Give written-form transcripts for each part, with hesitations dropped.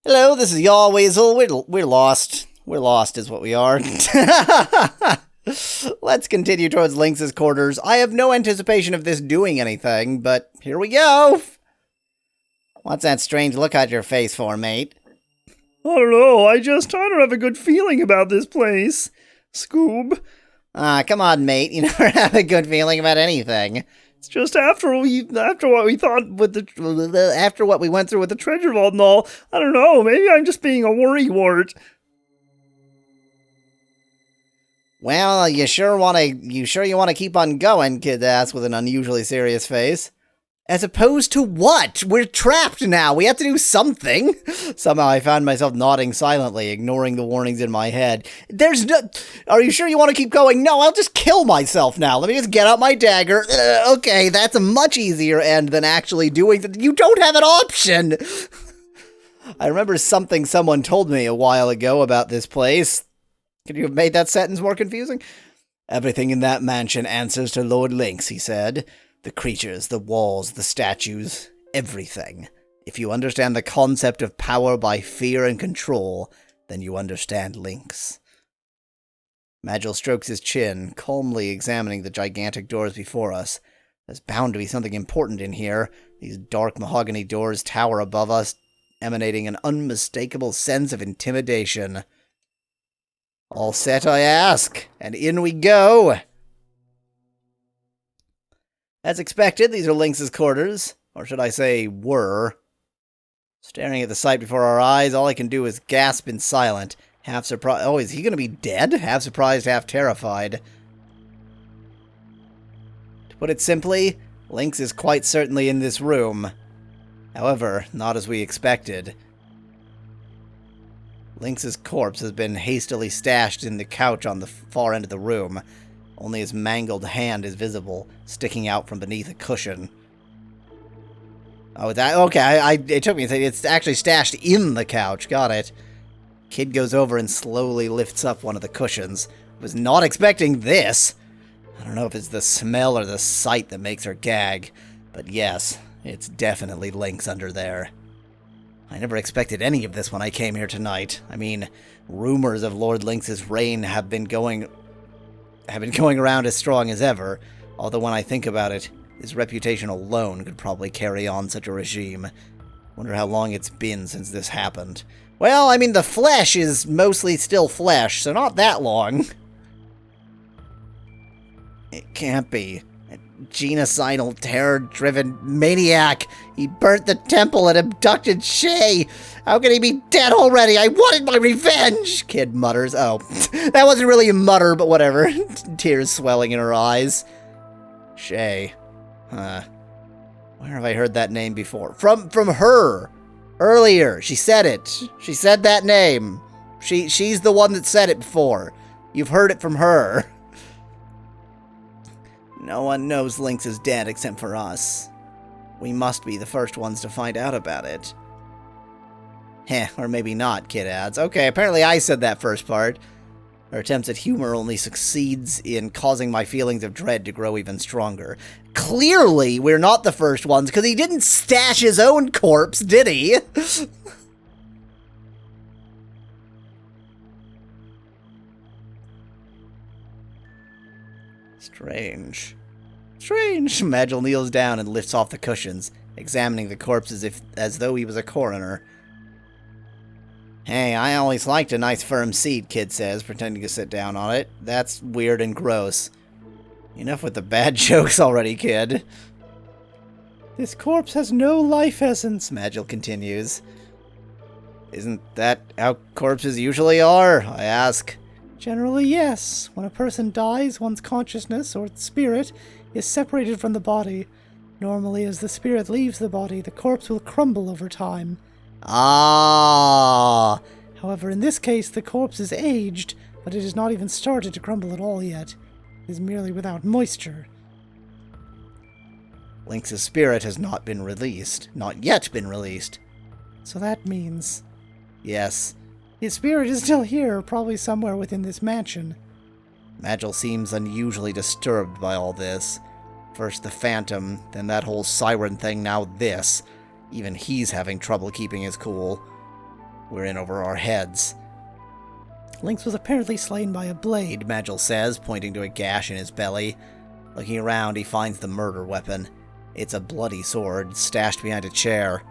Hello, this is Yahweasel. We're lost. We're lost is what we are. Let's continue towards Lynx's quarters. I have no anticipation of this doing anything, but here we go. What's that strange look on your face for, mate? I don't know, I don't have a good feeling about this place. Scoob. Come on, mate. You never have a good feeling about anything. It's just after what we thought with after what we went through with the treasure vault and all. I don't know, maybe I'm just being a worrywart. Well, you sure you wanna keep on going? Kid asked with an unusually serious face. As opposed to what? We're trapped now. We have to do something. Somehow I found myself nodding silently, ignoring the warnings in my head. Are you sure you want to keep going? No, I'll just kill myself now. Let me just get out my dagger. Okay, that's a much easier end than actually doing that. You don't have an option. I remember something someone told me a while ago about this place. Could you have made that sentence more confusing? Everything in that mansion answers to Lord Lynx, he said. The creatures, the walls, the statues, everything. If you understand the concept of power by fear and control, then you understand Lynx. Magil strokes his chin, calmly examining the gigantic doors before us. There's bound to be something important in here. These dark mahogany doors tower above us, emanating an unmistakable sense of intimidation. All set, I ask, and in we go! As expected, these are Lynx's quarters, or should I say, were. Staring at the sight before our eyes, all I can do is gasp in silence, half surprised. Oh, is he going to be dead? Half surprised, half terrified. To put it simply, Lynx is quite certainly in this room. However, not as we expected. Lynx's corpse has been hastily stashed in the couch on the far end of the room. Only his mangled hand is visible, sticking out from beneath a cushion. Oh, okay, it took me a second. It's actually stashed in the couch. Got it. Kid goes over and slowly lifts up one of the cushions. Was not expecting this. I don't know if it's the smell or the sight that makes her gag. But yes, it's definitely Lynx under there. I never expected any of this when I came here tonight. I mean, rumors of Lord Lynx's reign have been going around as strong as ever, although when I think about it, his reputation alone could probably carry on such a regime. Wonder how long it's been since this happened. Well, I mean, the flesh is mostly still flesh, so not that long. It can't be. A genocidal, terror-driven maniac. He burnt the temple and abducted Shay. How can he be dead already? I wanted my revenge, Kid mutters. Oh, that wasn't really a mutter, but whatever. Tears swelling in her eyes. Shay. Huh. Where have I heard that name before? From her. Earlier. She said it. She said that name. She's the one that said it before. You've heard it from her. No one knows Lynx is dead except for us. We must be the first ones to find out about it. Heh, or maybe not, Kid adds. Okay, apparently I said that first part. Her attempts at humor only succeeds in causing my feelings of dread to grow even stronger. Clearly, we're not the first ones, because he didn't stash his own corpse, did he? Strange. Magil kneels down and lifts off the cushions, examining the corpse as though he was a coroner. Hey, I always liked a nice firm seat, Kid says, pretending to sit down on it. That's weird and gross. Enough with the bad jokes already, Kid. This corpse has no life essence, Magil continues. Isn't that how corpses usually are? I ask. Generally, yes. When a person dies, one's consciousness, or spirit, is separated from the body. Normally, as the spirit leaves the body, the corpse will crumble over time. Ah! However, in this case, the corpse is aged, but it has not even started to crumble at all yet. It is merely without moisture. Lynx's spirit has not been released. Not yet been released. So that means... Yes. His spirit is still here, probably somewhere within this mansion. Magil seems unusually disturbed by all this. First the phantom, then that whole siren thing, now this. Even he's having trouble keeping his cool. We're in over our heads. Lynx was apparently slain by a blade, Magil says, pointing to a gash in his belly. Looking around, he finds the murder weapon. It's a bloody sword, stashed behind a chair.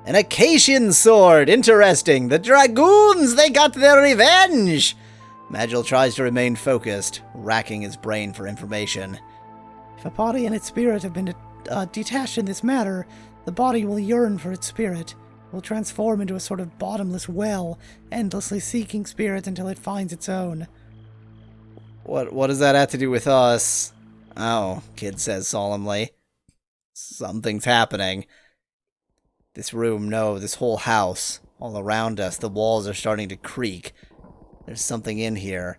An Acacian sword! Interesting! The dragoons! They got their revenge! Magil tries to remain focused, racking his brain for information. If a body and its spirit have been detached in this matter, the body will yearn for its spirit. It will transform into a sort of bottomless well, endlessly seeking spirit until it finds its own. What does that have to do with us? Oh, Kid says solemnly. Something's happening. This room, no, this whole house, all around us, the walls are starting to creak. There's something in here,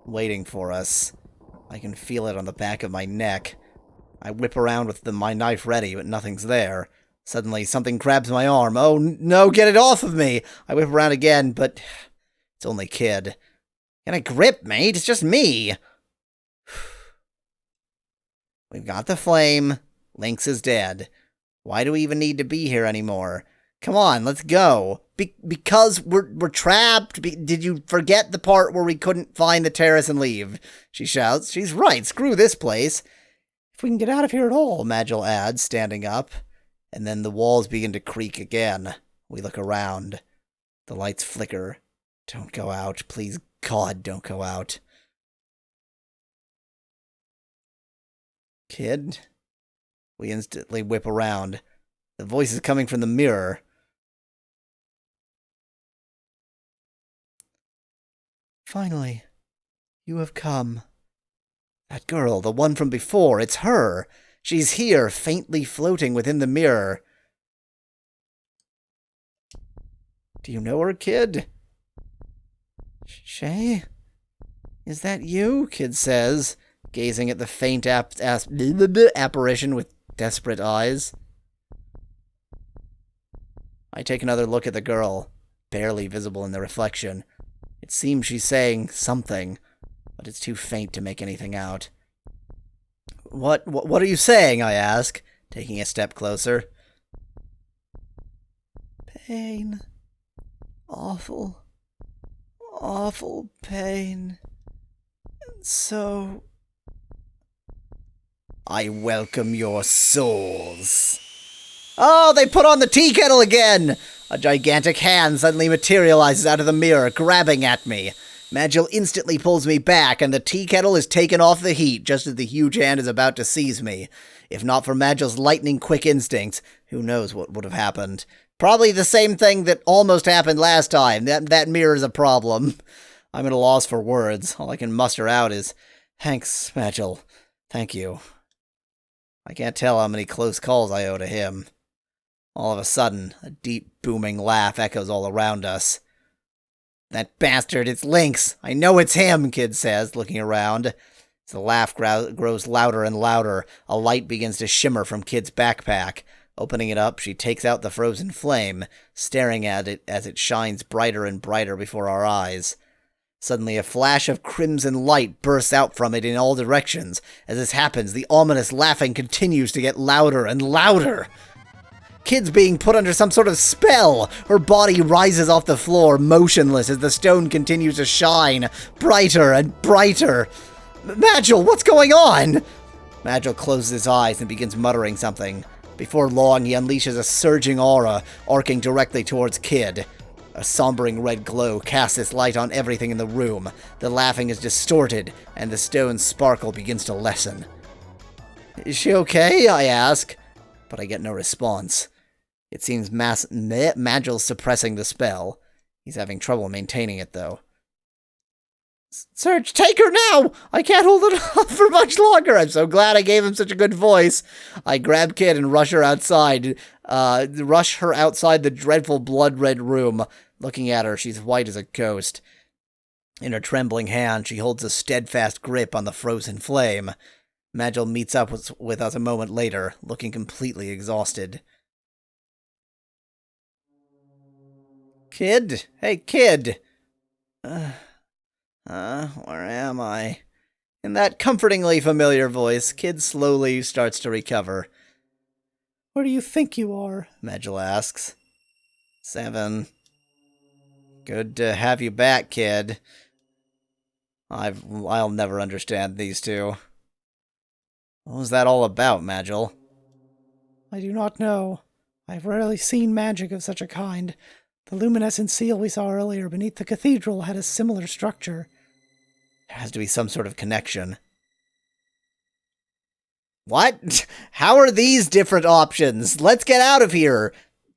waiting for us. I can feel it on the back of my neck. I whip around with my knife ready, but nothing's there. Suddenly, something grabs my arm. Oh, no, get it off of me! I whip around again, but it's only Kid. Get a grip, mate, it's just me! We've got the flame. Lynx is dead. Why do we even need to be here anymore? Come on, let's go. Because we're trapped. Did you forget the part where we couldn't find the terrace and leave? She shouts. She's right, screw this place. If we can get out of here at all, Magil adds, standing up. And then the walls begin to creak again. We look around. The lights flicker. Don't go out. Please, God, don't go out. Kid? We instantly whip around. The voice is coming from the mirror. Finally, you have come. That girl, the one from before, it's her. She's here, faintly floating within the mirror. Do you know her, Kid? Shay? Is that you? Kid says, gazing at the faint apparition with desperate eyes. I take another look at the girl, barely visible in the reflection. It seems she's saying something, but it's too faint to make anything out. What are you saying? I ask, taking a step closer. Pain. Awful. Awful pain. So... I welcome your souls. Oh, they put on the tea kettle again! A gigantic hand suddenly materializes out of the mirror, grabbing at me. Magil instantly pulls me back, and the tea kettle is taken off the heat just as the huge hand is about to seize me. If not for Magil's lightning-quick instincts, who knows what would have happened. Probably the same thing that almost happened last time. That mirror's a problem. I'm at a loss for words. All I can muster out is, thanks, Magil. Thank you. I can't tell how many close calls I owe to him. All of a sudden, a deep, booming laugh echoes all around us. That bastard, it's Lynx! I know it's him, Kid says, looking around. As the laugh grows louder and louder, a light begins to shimmer from Kid's backpack. Opening it up, she takes out the frozen flame, staring at it as it shines brighter and brighter before our eyes. Suddenly, a flash of crimson light bursts out from it in all directions. As this happens, the ominous laughing continues to get louder and louder. Kid's being put under some sort of spell. Her body rises off the floor, motionless, as the stone continues to shine, brighter and brighter. Magil, what's going on? Magil closes his eyes and begins muttering something. Before long, he unleashes a surging aura, arcing directly towards Kid. A sombering red glow casts its light on everything in the room. The laughing is distorted, and the stone's sparkle begins to lessen. Is she okay? I ask, but I get no response. It seems Magil's suppressing the spell. He's having trouble maintaining it, though. Serge, take her now! I can't hold it off for much longer! I'm so glad I gave him such a good voice. I grab Kid and rush her outside. Rush her outside the dreadful blood-red room. Looking at her, she's white as a ghost. In her trembling hand, she holds a steadfast grip on the frozen flame. Magil meets up with us a moment later, looking completely exhausted. Kid? Hey, Kid! Where am I? In that comfortingly familiar voice, Kid slowly starts to recover. Where do you think you are? Magil asks. 7. Good to have you back, kid. I'll never understand these two. What was that all about, Magil? I do not know. I've rarely seen magic of such a kind. The luminescent seal we saw earlier beneath the cathedral had a similar structure. There has to be some sort of connection. What? How are these different options? Let's get out of here.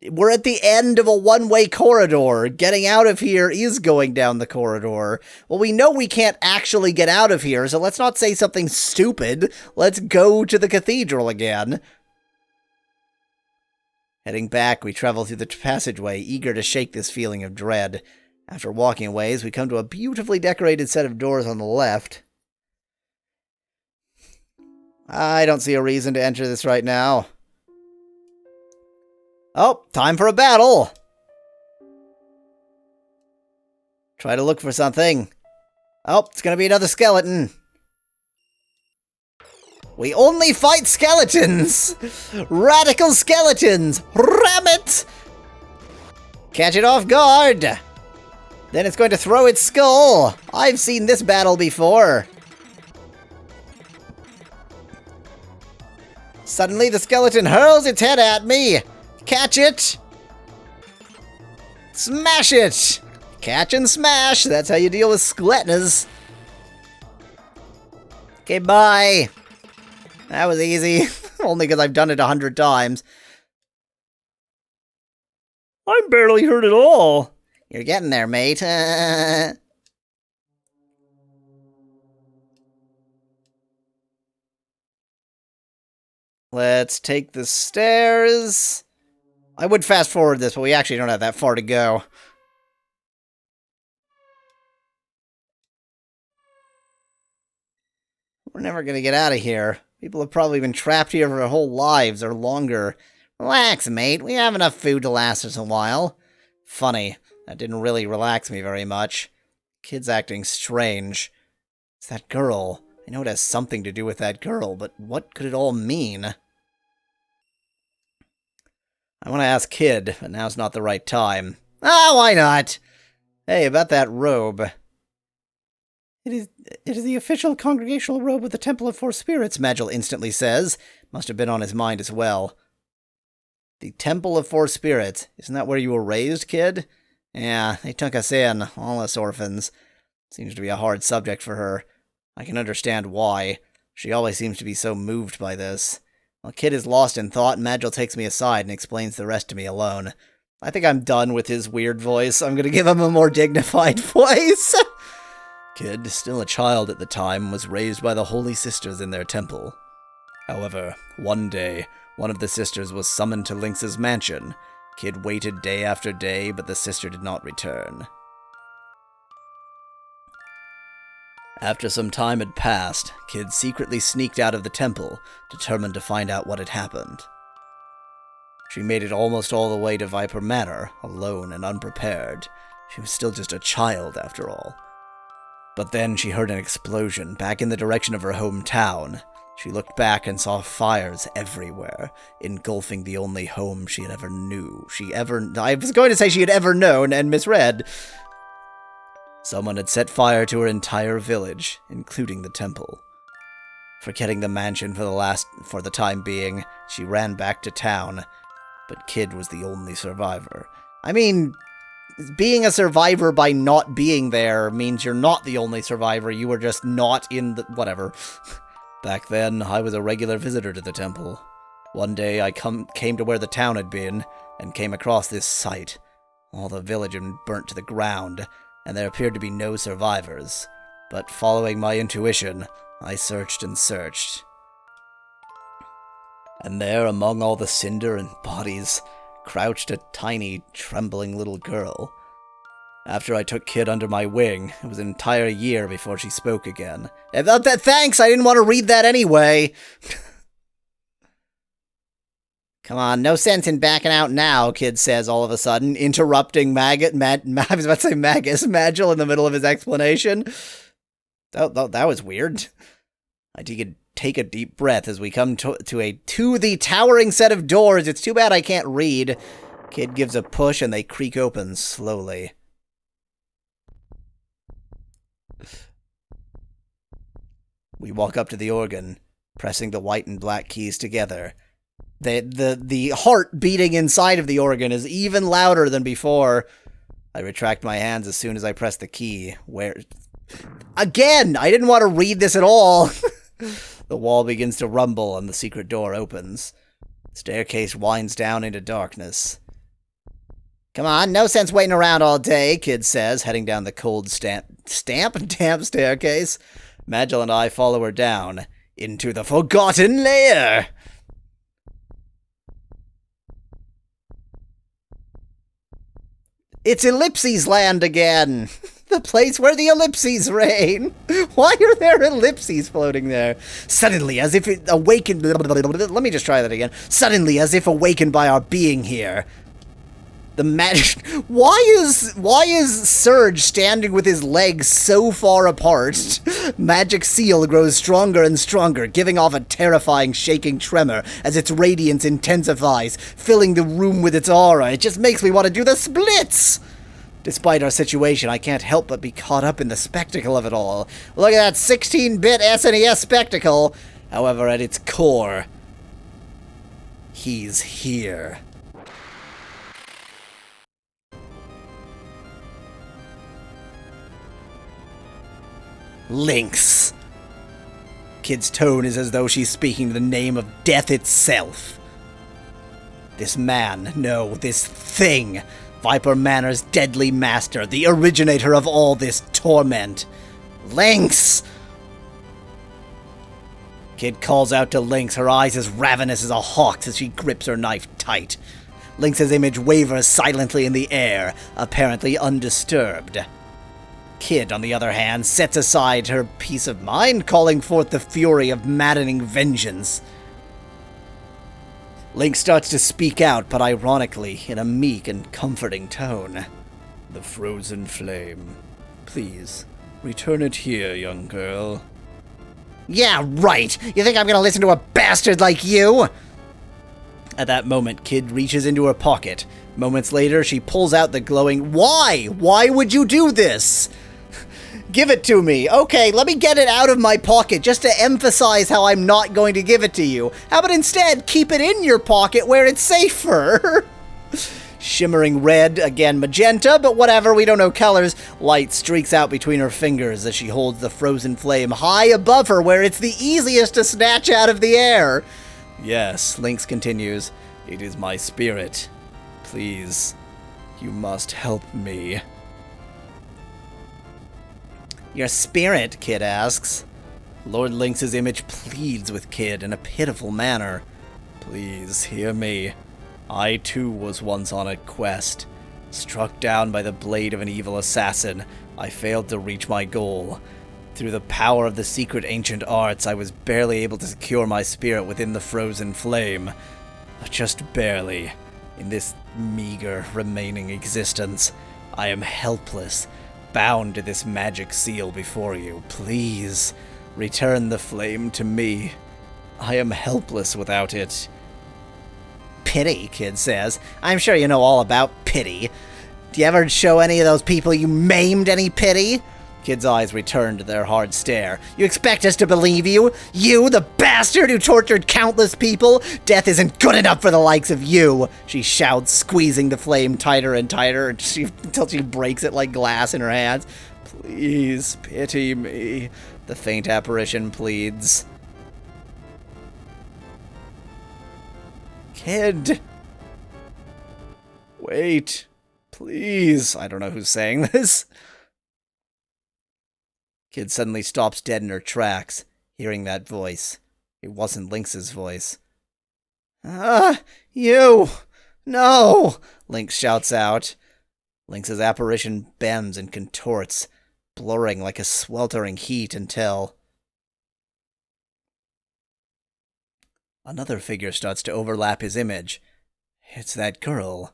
We're at the end of a one-way corridor. Getting out of here is going down the corridor. Well, we know we can't actually get out of here, so let's not say something stupid. Let's go to the cathedral again. Heading back, we travel through the passageway, eager to shake this feeling of dread. After walking a ways, we come to a beautifully decorated set of doors on the left. I don't see a reason to enter this right now. Oh, time for a battle! Try to look for something. Oh, it's gonna be another skeleton. We only fight skeletons! Radical skeletons! Ram it! Catch it off guard! Then it's going to throw its skull! I've seen this battle before. Suddenly the skeleton hurls its head at me! Catch it! Smash it! Catch and smash! That's how you deal with skeletons. Okay, bye! That was easy. Only because I've done it 100 times. I'm barely hurt at all. You're getting there, mate. Let's take the stairs. I would fast forward this, but we actually don't have that far to go. We're never gonna get out of here. People have probably been trapped here for their whole lives or longer. Relax, mate. We have enough food to last us a while. Funny. That didn't really relax me very much. Kid's acting strange. It's that girl. I know it has something to do with that girl, but what could it all mean? I want to ask Kid, but now's not the right time. Ah, why not? Hey, about that robe. It is the official congregational robe of the Temple of Four Spirits, Magil instantly says. Must have been on his mind as well. The Temple of Four Spirits. Isn't that where you were raised, Kid? Yeah, they took us in, all us orphans. Seems to be a hard subject for her. I can understand why. She always seems to be so moved by this. While Kid is lost in thought, Magil takes me aside and explains the rest to me alone. I think I'm done with his weird voice. I'm gonna give him a more dignified voice. Kid, still a child at the time, was raised by the Holy Sisters in their temple. However, one day, one of the sisters was summoned to Lynx's mansion. Kid waited day after day, but the sister did not return. After some time had passed, Kid secretly sneaked out of the temple, determined to find out what had happened. She made it almost all the way to Viper Manor, alone and unprepared. She was still just a child, after all. But then she heard an explosion back in the direction of her hometown. She looked back and saw fires everywhere, engulfing the only home she had ever knew. I was going to say she had ever known and misread. Someone had set fire to her entire village, including the temple. Forgetting the mansion for the time being, she ran back to town, but Kid was the only survivor. I mean, being a survivor by not being there means you're not the only survivor, you were just not in the... whatever. Back then, I was a regular visitor to the temple. One day, I came to where the town had been, and came across this sight. All the village had been burnt to the ground, and there appeared to be no survivors. But following my intuition, I searched and searched. And there, among all the cinder and bodies, crouched a tiny, trembling little girl. After I took Kid under my wing, it was an entire year before she spoke again. Thanks, I didn't want to read that anyway. Come on, no sense in backing out now, Kid says all of a sudden, interrupting I was about to say Magil in the middle of his explanation. That was weird. I take a deep breath as we come to the towering set of doors. It's too bad I can't read. Kid gives a push and they creak open slowly. We walk up to the organ, pressing the white and black keys together. The heart beating inside of the organ is even louder than before. I retract my hands as soon as I press the key. Again! I didn't want to read this at all! The wall begins to rumble and the secret door opens. Staircase winds down into darkness. Come on, no sense waiting around all day, Kid says, heading down the cold damp staircase. Magil and I follow her down, into the Forgotten Lair! It's Ellipses Land again! The place where the ellipses reign! Why are there ellipses floating there? Suddenly, as if it awakened... Let me just try that again. Suddenly, as if awakened by our being here. The magic... Why is Serge standing with his legs so far apart? Magic seal grows stronger and stronger, giving off a terrifying shaking tremor as its radiance intensifies, filling the room with its aura. It just makes me want to do the splits! Despite our situation, I can't help but be caught up in the spectacle of it all. Look at that 16-bit SNES spectacle! However, at its core, he's here. Lynx. Kid's tone is as though she's speaking the name of death itself. This man, no, this thing, Viper Manor's deadly master, the originator of all this torment. Lynx! Kid calls out to Lynx, her eyes as ravenous as a hawk's as she grips her knife tight. Lynx's image wavers silently in the air, apparently undisturbed. Kid, on the other hand, sets aside her peace of mind, calling forth the fury of maddening vengeance. Lynx starts to speak out, but ironically, in a meek and comforting tone. The frozen flame. Please, return it here, young girl. Yeah, right! You think I'm gonna listen to a bastard like you? At that moment, Kid reaches into her pocket. Moments later, she pulls out the glowing... Why? Why would you do this? Give it to me. Okay, let me get it out of my pocket just to emphasize how I'm not going to give it to you. How about instead keep it in your pocket where it's safer? Shimmering red, again magenta, but whatever, we don't know colors. Light streaks out between her fingers as she holds the frozen flame high above her where it's the easiest to snatch out of the air. Yes, Lynx continues. It is my spirit. Please, you must help me. Your spirit, Kid asks. Lord Lynx's image pleads with Kid in a pitiful manner. Please, hear me. I too was once on a quest. Struck down by the blade of an evil assassin, I failed to reach my goal. Through the power of the secret ancient arts, I was barely able to secure my spirit within the frozen flame. But just barely. In this meager remaining existence, I am helpless, bound to this magic seal before you. Please, return the flame to me. I am helpless without it. Pity, Kid says. I'm sure you know all about pity. Do you ever show any of those people you maimed any pity? Kid's eyes return to their hard stare. You expect us to believe you? You, the bastard who tortured countless people? Death isn't good enough for the likes of you, she shouts, squeezing the flame tighter and tighter until she breaks it like glass in her hands. Please, pity me, the faint apparition pleads. Kid! Wait, please. I don't know who's saying this. Kid suddenly stops dead in her tracks, hearing that voice. It wasn't Lynx's voice. You! No! Lynx shouts out. Lynx's apparition bends and contorts, blurring like a sweltering heat until... Another figure starts to overlap his image. It's that girl.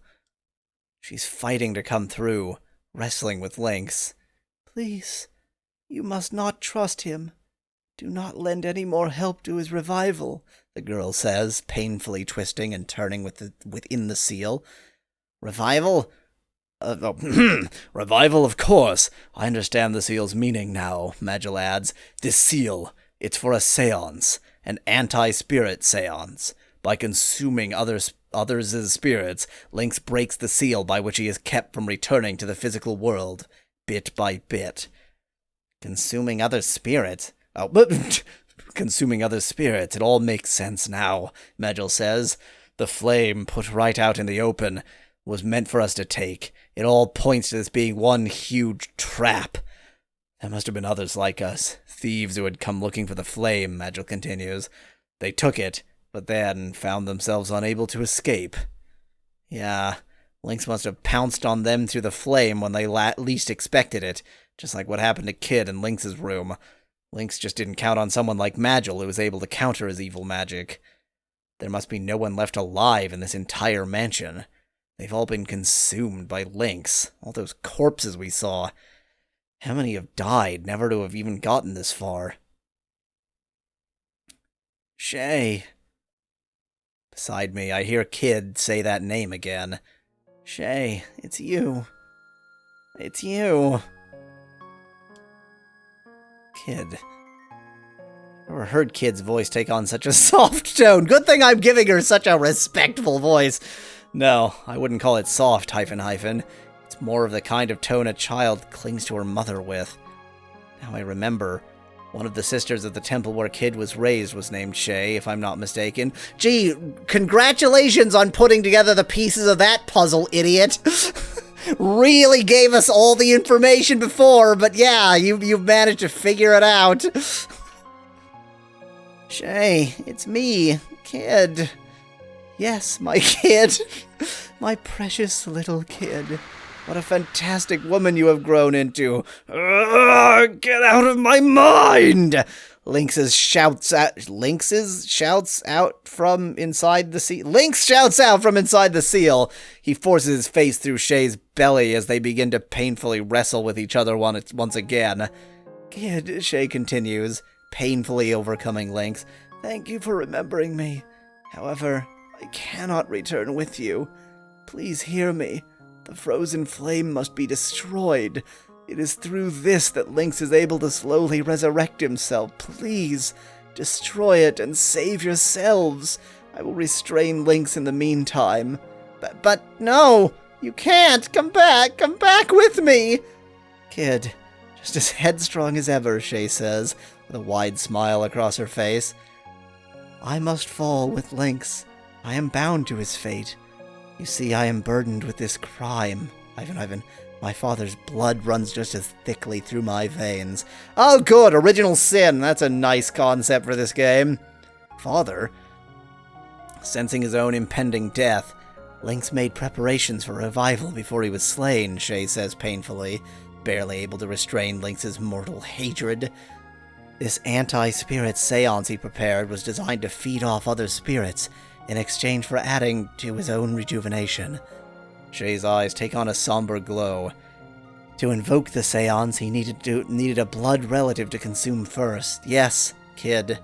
She's fighting to come through, wrestling with Lynx. Please... You must not trust him. Do not lend any more help to his revival, the girl says, painfully twisting and turning within the seal. Revival? Revival, of course. I understand the seal's meaning now, Magil adds. This seal, it's for a seance, an anti-spirit seance. By consuming others' spirits, Lynx breaks the seal by which he is kept from returning to the physical world, bit by bit. Consuming other spirits? Oh, but consuming other spirits, it all makes sense now, Magil says. The flame, put right out in the open, was meant for us to take. It all points to this being one huge trap. There must have been others like us, thieves who had come looking for the flame, Magil continues. They took it, but then found themselves unable to escape. Yeah, Lynx must have pounced on them through the flame when they least expected it, just like what happened to Kid in Lynx's room. Lynx just didn't count on someone like Magil who was able to counter his evil magic. There must be no one left alive in this entire mansion. They've all been consumed by Lynx. All those corpses we saw. How many have died, never to have even gotten this far? Shay. Beside me, I hear Kid say that name again. Shay, it's you. It's you. Kid. Never heard Kid's voice take on such a soft tone. Good thing I'm giving her such a respectful voice. No, I wouldn't call it soft, hyphen. It's more of the kind of tone a child clings to her mother with. Now I remember, one of the sisters of the temple where Kid was raised was named Shay, if I'm not mistaken. Gee, congratulations on putting together the pieces of that puzzle, idiot. Really gave us all the information before, but yeah, you've managed to figure it out. Shay, it's me, Kid. Yes, my kid. My precious little kid. What a fantastic woman you have grown into. Get out of my mind! Lynx shouts out from inside the seal. Lynx shouts out from inside the seal. He forces his face through Shay's belly as they begin to painfully wrestle with each other once again. Kid, Shay continues, painfully overcoming Lynx. Thank you for remembering me. However, I cannot return with you. Please hear me. The frozen flame must be destroyed. It is through this that Lynx is able to slowly resurrect himself. Please, destroy it and save yourselves. I will restrain Lynx in the meantime. But no, you can't. Come back with me. Kid, just as headstrong as ever, Shay says, with a wide smile across her face. I must fall with Lynx. I am bound to his fate. You see, I am burdened with this crime. Ivan, my father's blood runs just as thickly through my veins. Oh, good, original sin. That's a nice concept for this game. Father? Sensing his own impending death, Lynx made preparations for revival before he was slain, Shay says painfully, barely able to restrain Lynx's mortal hatred. This anti-spirit seance he prepared was designed to feed off other spirits, in exchange for adding to his own rejuvenation. Shay's eyes take on a somber glow. To invoke the seance, he needed a blood relative to consume first. Yes, Kid.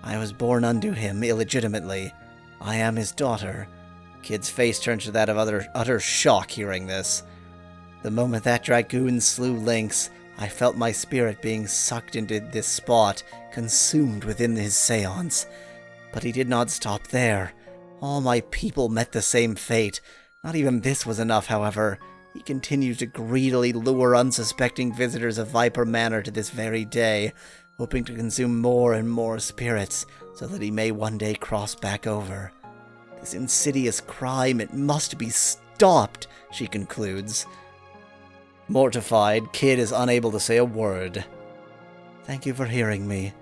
I was born unto him illegitimately. I am his daughter. Kid's face turns to that of utter shock hearing this. The moment that dragoon slew Lynx, I felt my spirit being sucked into this spot, consumed within his seance. But he did not stop there. All my people met the same fate. Not even this was enough, however. He continues to greedily lure unsuspecting visitors of Viper Manor to this very day, hoping to consume more and more spirits, so that he may one day cross back over. This insidious crime, it must be stopped, she concludes. Mortified, Kid is unable to say a word. Thank you for hearing me.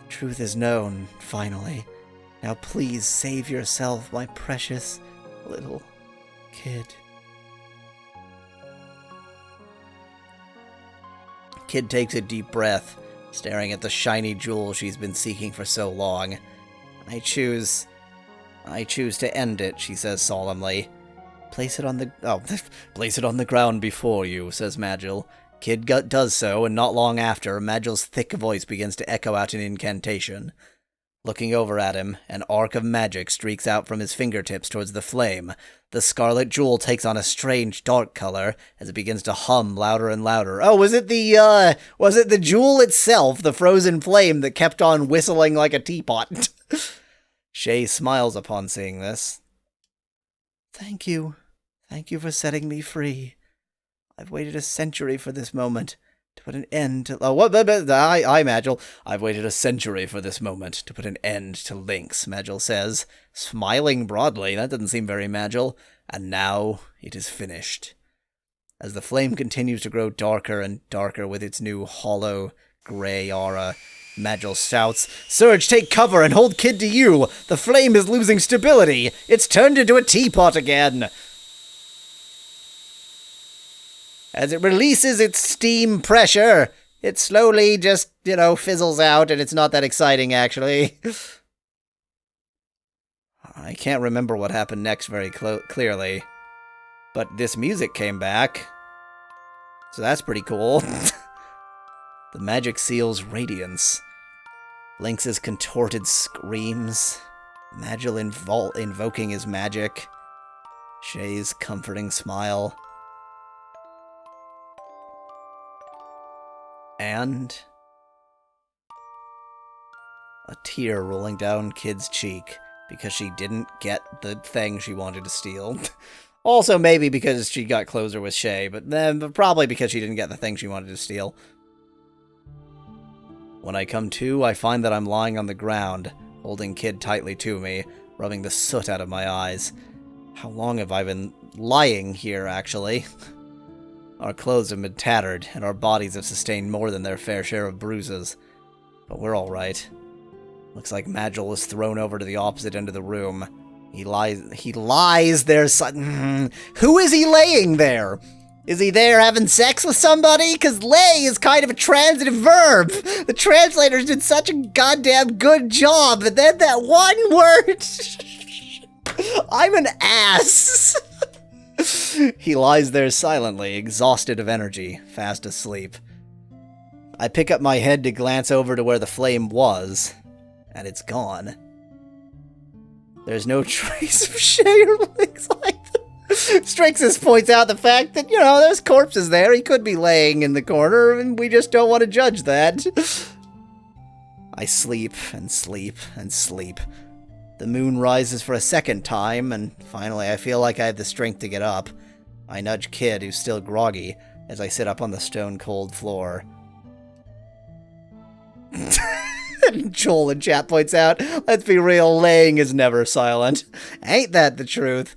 The truth is known, finally. Now please save yourself, my precious little kid. Kid takes a deep breath, staring at the shiny jewel she's been seeking for so long. I choose to end it, she says solemnly. Place it on the ground before you, says Magil. Kid does so, and not long after, Magil's thick voice begins to echo out an incantation. Looking over at him, an arc of magic streaks out from his fingertips towards the flame. The scarlet jewel takes on a strange dark color as it begins to hum louder and louder. Oh, was it the jewel itself, the frozen flame, that kept on whistling like a teapot? Shay smiles upon seeing this. Thank you. Thank you for setting me free. I've waited a century for this moment. To put an end to... Oh, what? I, Magil. I've waited a century for this moment to put an end to Lynx, Magil says, smiling broadly. That doesn't seem very Magil. And now it is finished. As the flame continues to grow darker and darker with its new hollow, gray aura, Magil shouts, Serge, take cover and hold Kid to you! The flame is losing stability! It's turned into a teapot again! As it releases its steam pressure, it slowly just, fizzles out, and it's not that exciting, actually. I can't remember what happened next very clearly, but this music came back, so that's pretty cool. The magic seal's radiance. Lynx's contorted screams. Magil invoking his magic. Shay's comforting smile. And a tear rolling down Kid's cheek because she didn't get the thing she wanted to steal. Also maybe because she got closer with Shay, but then probably because she didn't get the thing she wanted to steal. When I come to, I find that I'm lying on the ground, holding Kid tightly to me, rubbing the soot out of my eyes. How long have I been lying here, actually? Our clothes have been tattered, and our bodies have sustained more than their fair share of bruises. But we're alright. Looks like Magil was thrown over to the opposite end of the room. He lies there. Who is he laying there? Is he there having sex with somebody? Because lay is kind of a transitive verb. The translators did such a goddamn good job, but then that one word... I'm an ass. He lies there silently, exhausted of energy, fast asleep. I pick up my head to glance over to where the flame was, and it's gone. There's no trace of Shay or Lynx either. Strixus points out the fact that, there's corpses there. He could be laying in the corner, and we just don't want to judge that. I sleep and sleep and sleep. The moon rises for a second time, and finally I feel like I have the strength to get up. I nudge Kid, who's still groggy, as I sit up on the stone-cold floor. Joel in chat points out, let's be real, laying is never silent. Ain't that the truth?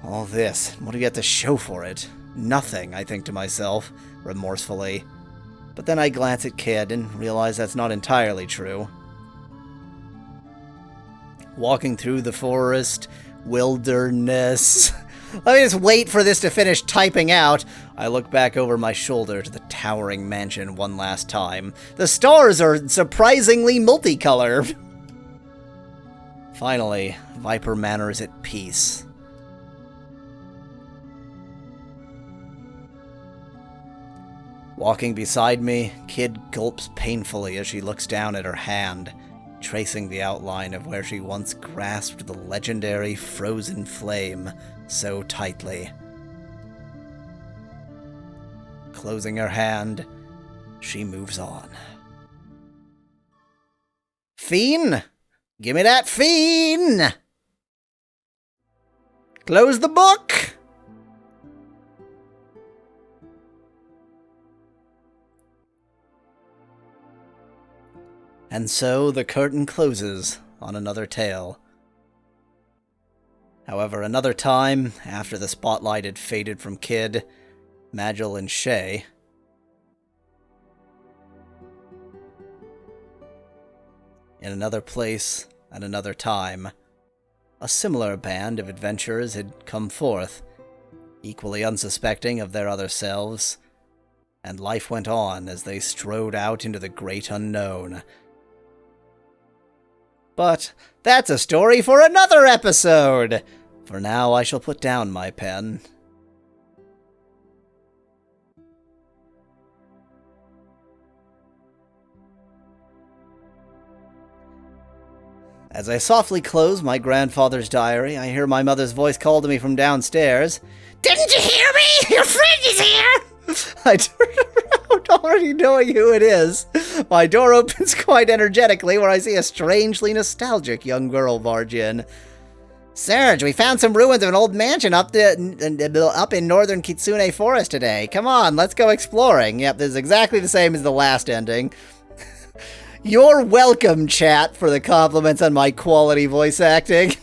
All this, what do you have to show for it? Nothing, I think to myself, remorsefully. But then I glance at Kid and realize that's not entirely true. Walking through the forest, wilderness. Let me just wait for this to finish typing out. I look back over my shoulder to the towering mansion one last time. The stars are surprisingly multicolored. Finally, Viper Manor is at peace. Walking beside me, Kid gulps painfully as she looks down at her hand, tracing the outline of where she once grasped the legendary frozen flame so tightly. Closing her hand, she moves on. Fiend! Give me that fiend! Close the book! And so the curtain closes on another tale. However, another time, after the spotlight had faded from Kid, Magil, and Shay, in another place, at another time, a similar band of adventurers had come forth, equally unsuspecting of their other selves, and life went on as they strode out into the great unknown. But that's a story for another episode! For now, I shall put down my pen. As I softly close my grandfather's diary, I hear my mother's voice call to me from downstairs. Didn't you hear me? Your friend is here! I turn around, already knowing who it is. My door opens quite energetically, where I see a strangely nostalgic young girl barge in. Serge, we found some ruins of an old mansion up in northern Kitsune Forest today. Come on, let's go exploring. Yep, this is exactly the same as the last ending. You're welcome, chat, for the compliments on my quality voice acting.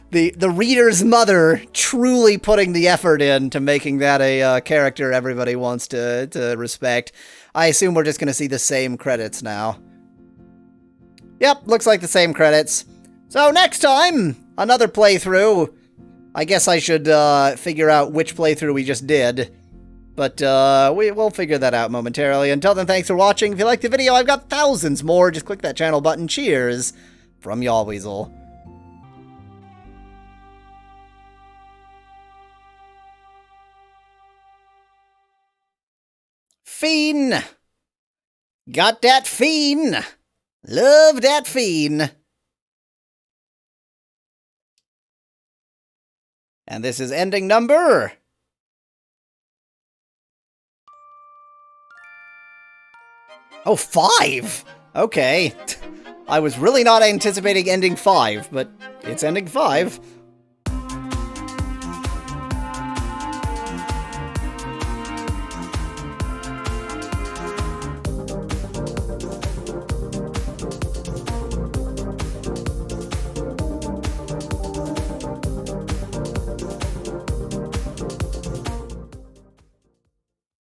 The reader's mother truly putting the effort into making that a character everybody wants to respect. I assume we're just going to see the same credits now. Yep, looks like the same credits. So next time, another playthrough. I guess I should figure out which playthrough we just did. But we'll figure that out momentarily. Until then, thanks for watching. If you liked the video, I've got thousands more. Just click that channel button. Cheers from Yahweasel. Fiend! Got that fiend! Love that fiend! And this is ending number... Oh, 5! Okay. I was really not anticipating ending 5, but it's ending 5.